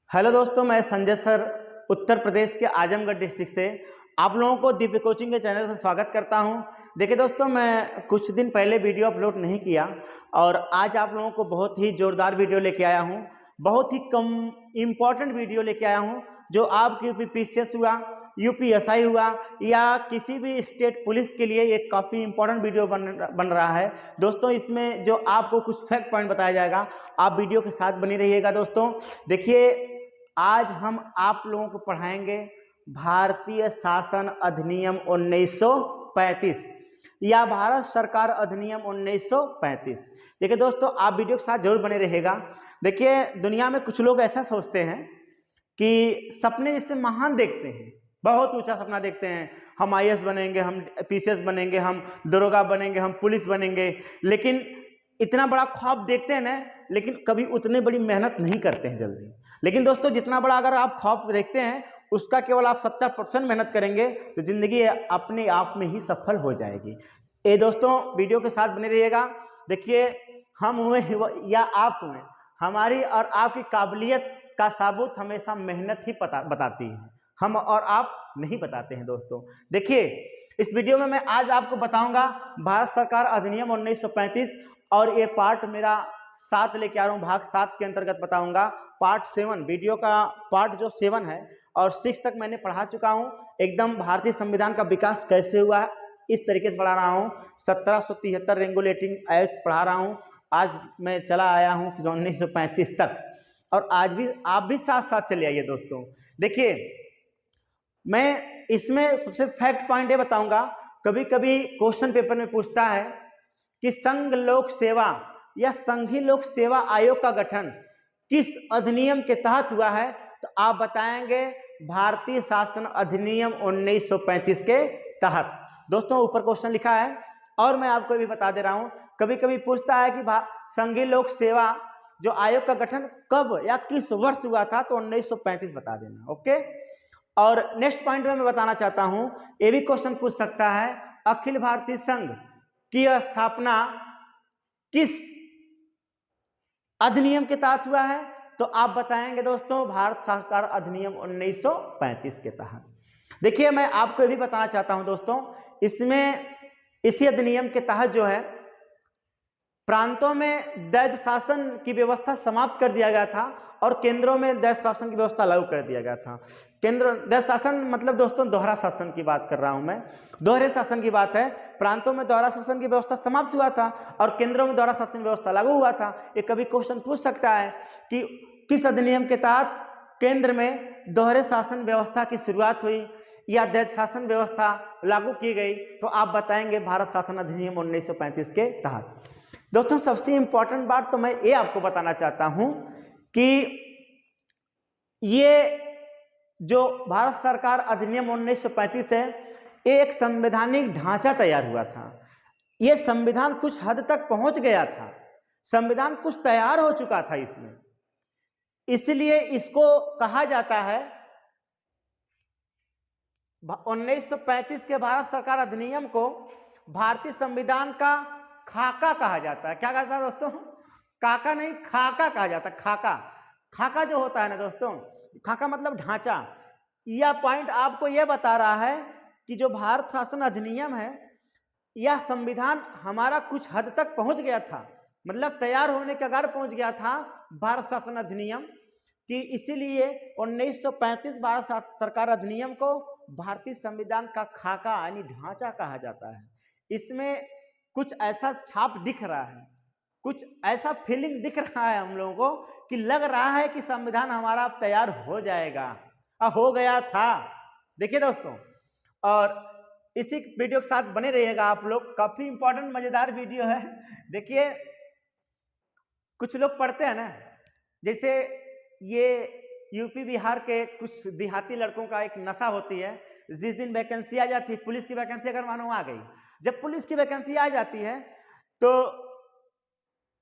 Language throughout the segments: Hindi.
हेलो दोस्तों, मैं संजय सर उत्तर प्रदेश के आजमगढ़ डिस्ट्रिक्ट से आप लोगों को दिव्य कोचिंग के चैनल से स्वागत करता हूं। देखिए दोस्तों, मैं कुछ दिन पहले वीडियो अपलोड नहीं किया और आज आप लोगों को बहुत ही ज़ोरदार वीडियो लेके आया हूं। बहुत ही कम इम्पॉर्टेंट वीडियो लेके आया हूं जो आपके यूपीपीसीएस हुआ, यूपीएसआई हुआ या किसी भी स्टेट पुलिस के लिए एक काफ़ी इम्पॉर्टेंट वीडियो बन रहा है। दोस्तों, इसमें जो आपको कुछ फैक्ट पॉइंट बताया जाएगा, आप वीडियो के साथ बनी रहिएगा। दोस्तों देखिए, आज हम आप लोगों को पढ़ाएंगे भारतीय शासन अधिनियम 1935 या भारत सरकार अधिनियम 1935। देखिए दोस्तों, आप वीडियो के साथ जरूर बने रहिएगा। देखिए, दुनिया में कुछ लोग ऐसा सोचते हैं कि सपने जिससे महान देखते हैं, बहुत ऊंचा सपना देखते हैं, हम आईएएस बनेंगे, हम पीसीएस बनेंगे, हम दरोगा बनेंगे, हम पुलिस बनेंगे, लेकिन इतना बड़ा ख्वाब देखते हैं ना, लेकिन कभी उतने बड़ी मेहनत नहीं करते हैं जल्दी। लेकिन दोस्तों, जितना बड़ा अगर आप ख्वाब देखते हैं उसका केवल आप 70% मेहनत करेंगे तो जिंदगी अपने आप में ही सफल हो जाएगी। ये दोस्तों, वीडियो के साथ बने रहिएगा। देखिए, हम हुए या आप हुए, हमारी और आपकी काबिलियत का सबूत हमेशा मेहनत ही बताती है, हम और आप नहीं बताते हैं। दोस्तों देखिए, इस वीडियो में मैं आज आपको बताऊंगा भारत सरकार अधिनियम 1935 और ये पार्ट मेरा 7 लेके आ रहा हूँ, भाग 7 के अंतर्गत बताऊंगा। पार्ट 7 वीडियो का पार्ट जो 7 है और 6 तक मैंने पढ़ा चुका हूँ। एकदम भारतीय संविधान का विकास कैसे हुआ है इस तरीके से पढ़ा रहा हूँ। 1773 रेगुलेटिंग एक्ट पढ़ा रहा हूँ। आज मैं चला आया हूँ 1935 तक और आज भी आप भी साथ साथ चले आइए। दोस्तों देखिए, मैं इसमें सबसे फैक्ट पॉइंट ये बताऊंगा। कभी कभी क्वेश्चन पेपर में पूछता है कि संघ लोक सेवा या संघीय लोक सेवा आयोग का गठन किस अधिनियम के तहत हुआ है, तो आप बताएंगे भारतीय शासन अधिनियम 1935 के तहत। दोस्तों ऊपर क्वेश्चन लिखा है और मैं आपको भी बता दे रहा हूं। कभी कभी पूछता है कि संघीय लोक सेवा जो आयोग का गठन कब या किस वर्ष हुआ था, तो 1935 बता देना। ओके, और नेक्स्ट पॉइंट में मैं बताना चाहता हूं, ये भी क्वेश्चन पूछ सकता है, अखिल भारतीय संघ की स्थापना किस अधिनियम के तहत हुआ है, तो आप बताएंगे दोस्तों भारत सरकार अधिनियम 1935 के तहत। देखिए, मैं आपको ये भी बताना चाहता हूं दोस्तों, इसमें इसी अधिनियम के तहत जो है प्रांतों में दैध शासन की व्यवस्था समाप्त कर दिया गया था और केंद्रों में दैध शासन की व्यवस्था लागू कर दिया गया था। केंद्र दैध शासन मतलब दोस्तों दोहरा शासन की बात कर रहा हूं मैं, दोहरे शासन की बात है। प्रांतों में दोहरा शासन की व्यवस्था समाप्त हुआ था और केंद्रों में दोहरा शासन व्यवस्था लागू हुआ था। ये कभी क्वेश्चन पूछ सकता है कि किस अधिनियम के तहत केंद्र में दोहरे शासन व्यवस्था की शुरुआत हुई या दैध शासन व्यवस्था लागू की गई, तो आप बताएंगे भारत शासन अधिनियम 1935 के तहत। दोस्तों सबसे इंपॉर्टेंट बात तो मैं ये आपको बताना चाहता हूं कि ये जो भारत सरकार अधिनियम 1935 है, ये एक संवैधानिक ढांचा तैयार हुआ था। ये संविधान कुछ हद तक पहुंच गया था, संविधान कुछ तैयार हो चुका था इसमें, इसलिए इसको कहा जाता है 1935 के भारत सरकार अधिनियम को भारतीय संविधान का खाका कहा जाता है। क्या कहता है दोस्तों? काका नहीं, खाका कहा जाता है। खाका, खाका जो होता है ना दोस्तों, खाका मतलब ढांचा। यह पॉइंट आपको यह बता रहा है कि जो भारत शासन अधिनियम है, यह संविधान हमारा कुछ हद तक पहुंच गया था, मतलब तैयार होने के कगार पहुंच गया था भारत शासन अधिनियम कि इसीलिए 1935 भारत सरकार अधिनियम को भारतीय संविधान का खाका यानी ढांचा कहा जाता है। इसमें कुछ ऐसा छाप दिख रहा है, कुछ ऐसा फीलिंग दिख रहा है हम लोगों को कि लग रहा है कि संविधान हमारा अब तैयार हो जाएगा, हो गया था। देखिए दोस्तों, और इसी वीडियो के साथ बने रहिएगा आप लोग, काफी इंपॉर्टेंट मजेदार वीडियो है। देखिए, कुछ लोग पढ़ते हैं ना, जैसे ये यूपी बिहार के कुछ देहाती लड़कों का एक नशा होती है, जिस दिन वैकेंसी आ जाती है, पुलिस की वैकेंसी अगर मानो आ गई, जब पुलिस की वैकेंसी आ जाती है तो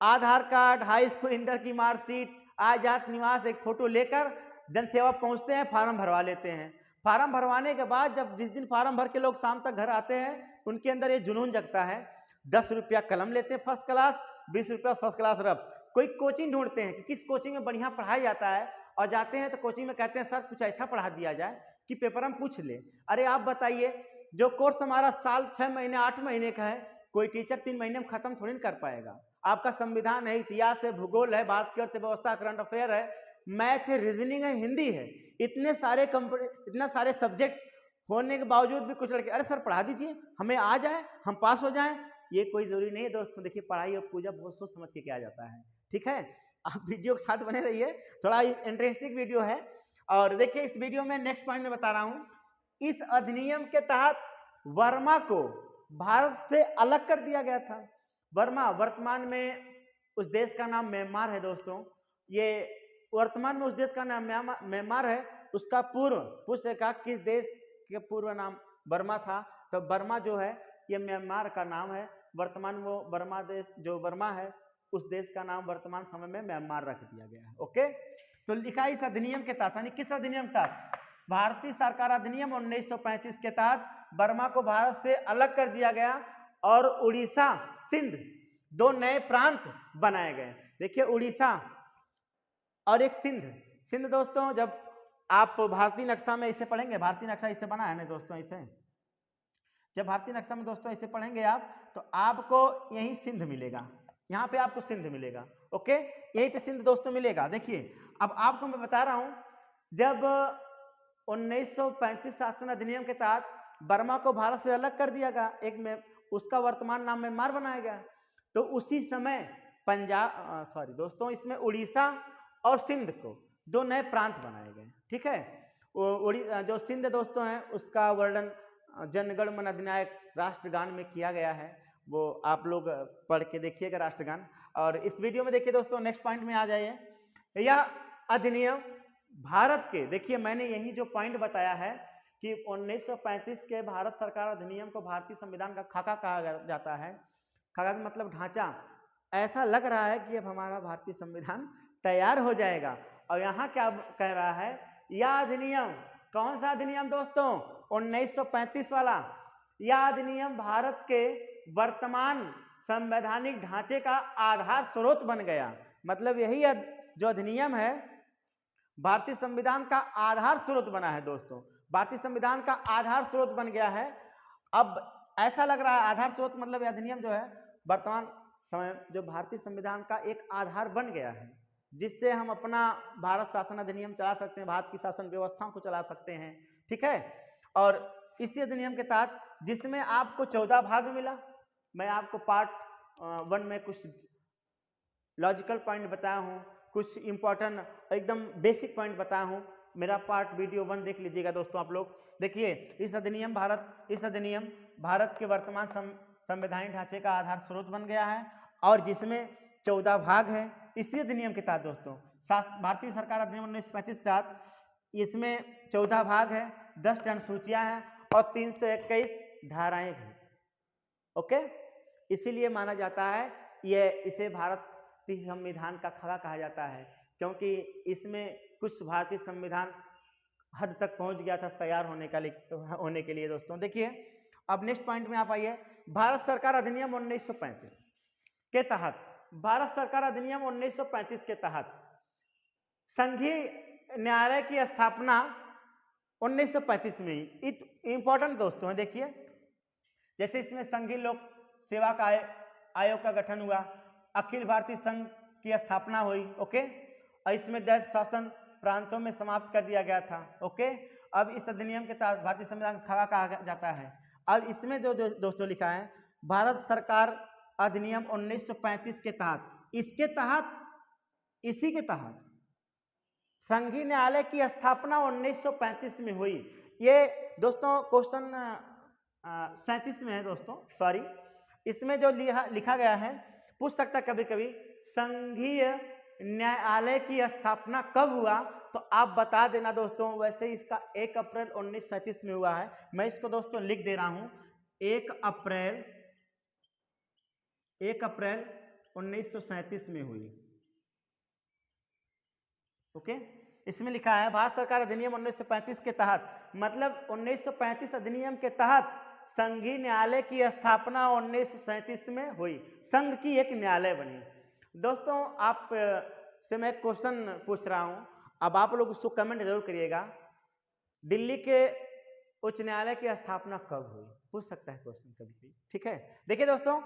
आधार कार्ड, हाई स्कूल, इंटर की मार्कशीट, आजात निवास, एक फोटो लेकर जनसेवा पहुंचते हैं, फार्म भरवा लेते हैं। फार्म भरवाने के बाद जब जिस दिन फार्म भर के लोग शाम तक घर आते हैं, उनके अंदर ये जुनून जगता है। 10 रुपया कलम लेते हैं फर्स्ट क्लास, 20 रुपया फर्स्ट क्लास रफ। कोई कोचिंग ढूंढते हैं कि किस कोचिंग में बढ़िया पढ़ाया जाता है और जाते हैं तो कोचिंग में कहते हैं सर कुछ ऐसा पढ़ा दिया जाए कि पेपर हम पूछ ले। अरे आप बताइए, जो कोर्स हमारा साल 6 महीने 8 महीने का है, कोई टीचर 3 महीने में खत्म थोड़ी ना कर पाएगा। आपका संविधान है, इतिहास है, भूगोल है, भारत की अर्थव्यवस्था, करंट अफेयर है, मैथ है, रीजनिंग है, हिंदी है, इतने सारे सब्जेक्ट होने के बावजूद भी कुछ लड़के अरे सर पढ़ा दीजिए, हमें आ जाए, हम पास हो जाएं। ये कोई जरूरी नहीं है दोस्तों। देखिए पढ़ाई और पूजा बहुत सोच समझ के किया जाता है, ठीक है। आप वीडियो के साथ बने रहिए, थोड़ा इंटरेस्टिंग वीडियो है। और देखिए इस वीडियो में नेक्स्ट पॉइंट में बता रहा हूं, इस अधिनियम के तहत वर्मा को भारत से अलग कर दिया गया था। वर्मा वर्तमान में उस देश का नाम म्यांमार है दोस्तों। ये वर्तमान में उस देश का नाम म्यांमार है, उसका पूर्व पूछ का किस देश के पूर्व नाम बर्मा था, तो बर्मा जो है ये म्यांमार का नाम है। वर्तमान वो बर्मा देश जो बर्मा है उस देश का नाम वर्तमान समय में म्यांमार रख दिया गया है। ओके, तो लिखा इस अधिनियम के तहत, यानी किस अधिनियम तहत, भारतीय सरकार अधिनियम 1935 के तहत बर्मा को भारत से अलग कर दिया गया और उड़ीसा सिंध 2 नए प्रांत बनाए गए। देखिए उड़ीसा और एक सिंध दोस्तों, जब आप भारतीय नक्शा में इसे पढ़ेंगे, भारतीय नक्शा इससे बना है ना दोस्तों, इसे जब भारतीय नक्शा में दोस्तों इसे पढ़ेंगे आप, तो आपको यही सिंध मिलेगा, यहाँ पे आपको सिंध मिलेगा। ओके, यहीं पे सिंध दोस्तों मिलेगा। देखिए अब आपको मैं बता रहा हूं, जब 1935 शासन अधिनियम के तहत बर्मा को भारत से अलग कर दिया गया, एक में उसका वर्तमान नाम म्यांमार बनाया गया, तो उसी समय दोस्तों इसमें उड़ीसा और सिंध को 2 नए प्रांत बनाए गए, ठीक है। जो सिंध दोस्तों है उसका वर्णन जनगण मन अधिनायक राष्ट्रगान में किया गया है, वो आप लोग पढ़ के देखिएगा राष्ट्रगान। और इस वीडियो में देखिए दोस्तों नेक्स्ट पॉइंट में आ जाइए, यह अधिनियम भारत के, देखिए मैंने यही जो पॉइंट बताया है कि 1935 के भारत सरकार अधिनियम को भारतीय संविधान का खाका कहा जाता है। खाका का मतलब ढांचा। ऐसा लग रहा है कि अब हमारा भारतीय संविधान तैयार हो जाएगा। और यहाँ क्या कह रहा है, यह अधिनियम, कौन सा अधिनियम दोस्तों, 1935 वाला। यह अधिनियम भारत के वर्तमान संवैधानिक ढांचे का आधार स्रोत बन गया। मतलब यही जो अधिनियम है भारतीय संविधान का आधार स्रोत बना है दोस्तों, भारतीय संविधान का आधार स्रोत बन गया है। अब ऐसा लग रहा है आधार स्रोत मतलब यह अधिनियम जो है वर्तमान समय जो भारतीय संविधान का एक आधार बन गया है, जिससे हम अपना भारत शासन अधिनियम चला सकते हैं, भारत की शासन व्यवस्थाओं को चला सकते हैं, ठीक है। और इसी अधिनियम के तहत जिसमें आपको 14 भाग मिला, मैं आपको पार्ट 1 में कुछ लॉजिकल पॉइंट बताया हूँ, कुछ इंपॉर्टेंट एकदम बेसिक पॉइंट बताया हूँ। मेरा पार्ट वीडियो 1 देख लीजिएगा दोस्तों आप लोग। देखिए इस अधिनियम भारत के वर्तमान संवैधानिक ढांचे का आधार स्रोत बन गया है और जिसमें 14 भाग है। इसी अधिनियम के तहत दोस्तों भारतीय सरकार अधिनियम 1935 के तहत इसमें 14 भाग है, 10 अनुसूचियां हैं और 321 धाराएं हैं। ओके, इसीलिए माना जाता है इसे भारतीय संविधान का खगा कहा जाता है, क्योंकि इसमें कुछ भारतीय संविधान हद तक पहुंच गया था तैयार होने के लिए दोस्तों। देखिए अब नेक्स्ट पॉइंट में आप आइए, भारत सरकार अधिनियम 1935 के तहत, भारत सरकार अधिनियम 1935 के तहत संघीय न्यायालय की स्थापना 1935 में ही। इंपॉर्टेंट दोस्तों है, देखिए जैसे इसमें संघीय लोक सेवा का आयोग का गठन हुआ, अखिल भारतीय संघ की स्थापना हुई। ओके, और इसमें 10 शासन प्रांतों में समाप्त कर दिया गया था। ओके, अब इस अधिनियम के तहत भारतीय संविधान का खगा कहा जाता है। अब इसमें जो दोस्तों लिखा है भारत सरकार अधिनियम 1935 के तहत, इसके तहत इसी के तहत संघीय न्यायालय की स्थापना 1935 में हुई। ये दोस्तों क्वेश्चन 37 में है दोस्तों, सॉरी, इसमें जो लिखा गया है पूछ सकता कभी कभी संघीय न्यायालय की स्थापना कब हुआ, तो आप बता देना दोस्तों। वैसे इसका 1 अप्रैल 1937 में हुआ है। मैं इसको दोस्तों लिख दे रहा हूं, 1 अप्रैल 1937 में हुई। ओके, इसमें लिखा है भारत सरकार अधिनियम 1935 के तहत, मतलब 1935 अधिनियम के तहत संघीय न्यायालय की स्थापना 1937 में हुई। संघ की एक न्यायालय बनी। दोस्तों आप से मैं क्वेश्चन पूछ रहा हूं, अब आप लोग उसको कमेंट जरूर करिएगा। दिल्ली के उच्च न्यायालय की स्थापना कब हुई, पूछ सकता है क्वेश्चन कभी भी, ठीक है। देखिए दोस्तों,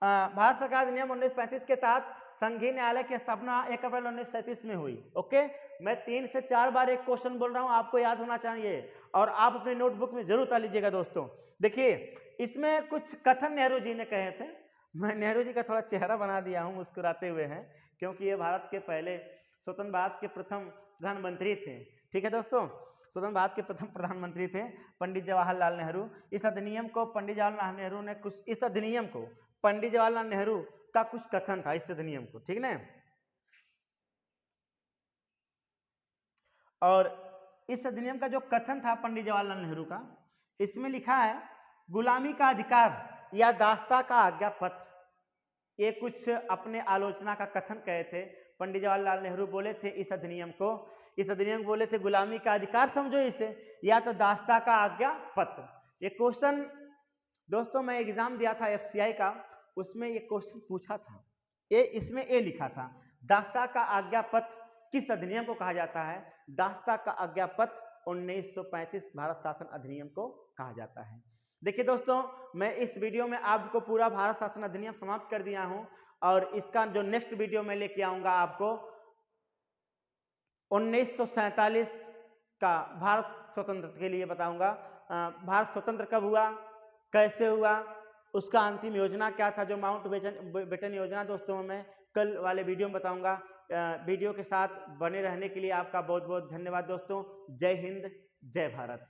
भारत सरकार अधिनियम 1935 के तहत संघीय न्यायालय की स्थापना 1 अप्रैल 1937 में हुई। ओके, मैं 3 से 4 बार एक क्वेश्चन बोल रहा हूं, आपको याद होना चाहिए और आप अपने नोटबुक में जरूर उतार लीजिएगा दोस्तों। देखिए, इसमें कुछ कथन नेहरू जी ने कहे थे। मैं नेहरू जी का थोड़ा चेहरा बना दिया हूं मुस्कुराते हुए हैं, क्योंकि ये भारत के पहले स्वतंत्र भारत के प्रथम प्रधानमंत्री थे, ठीक है दोस्तों। स्वतंत्र भारत के प्रथम प्रधानमंत्री थे पंडित जवाहरलाल नेहरू। इस अधिनियम को पंडित जवाहरलाल नेहरू ने कुछ, इस अधिनियम को पंडित जवाहरलाल नेहरू का कुछ कथन था इस अधिनियम को, ठीक ना। और इस अधिनियम का जो कथन था पंडित जवाहरलाल नेहरू का, इसमें लिखा है गुलामी का अधिकार या दास्ता का आज्ञा पत्र। ये कुछ अपने आलोचना का कथन कहे थे पंडित जवाहरलाल नेहरू, बोले थे इस अधिनियम को, इस अधिनियम को बोले थे गुलामी का अधिकार समझो इसे, या तो दास्ता का आज्ञा पत्र। ये क्वेश्चन दोस्तों मैं एग्जाम दिया था एफसीआई का, उसमें ये क्वेश्चन पूछा था। ये इसमें ये लिखा था, दास्ता का आज्ञा पत्र किस अधिनियम को कहा जाता है? दास्ता का आज्ञा पत्र 1935 भारत शासन अधिनियम को कहा जाता है। देखिए दोस्तों, मैं इस वीडियो में आपको पूरा भारत शासन अधिनियम समाप्त कर दिया हूं और इसका जो नेक्स्ट वीडियो मैं लेके आऊंगा आपको 1947 का भारत स्वतंत्र के लिए बताऊंगा। भारत स्वतंत्र कब हुआ, कैसे हुआ, उसका अंतिम योजना क्या था, जो माउंट बेटन योजना दोस्तों मैं कल वाले वीडियो में बताऊंगा। वीडियो के साथ बने रहने के लिए आपका बहुत बहुत धन्यवाद दोस्तों। जय हिंद, जय भारत।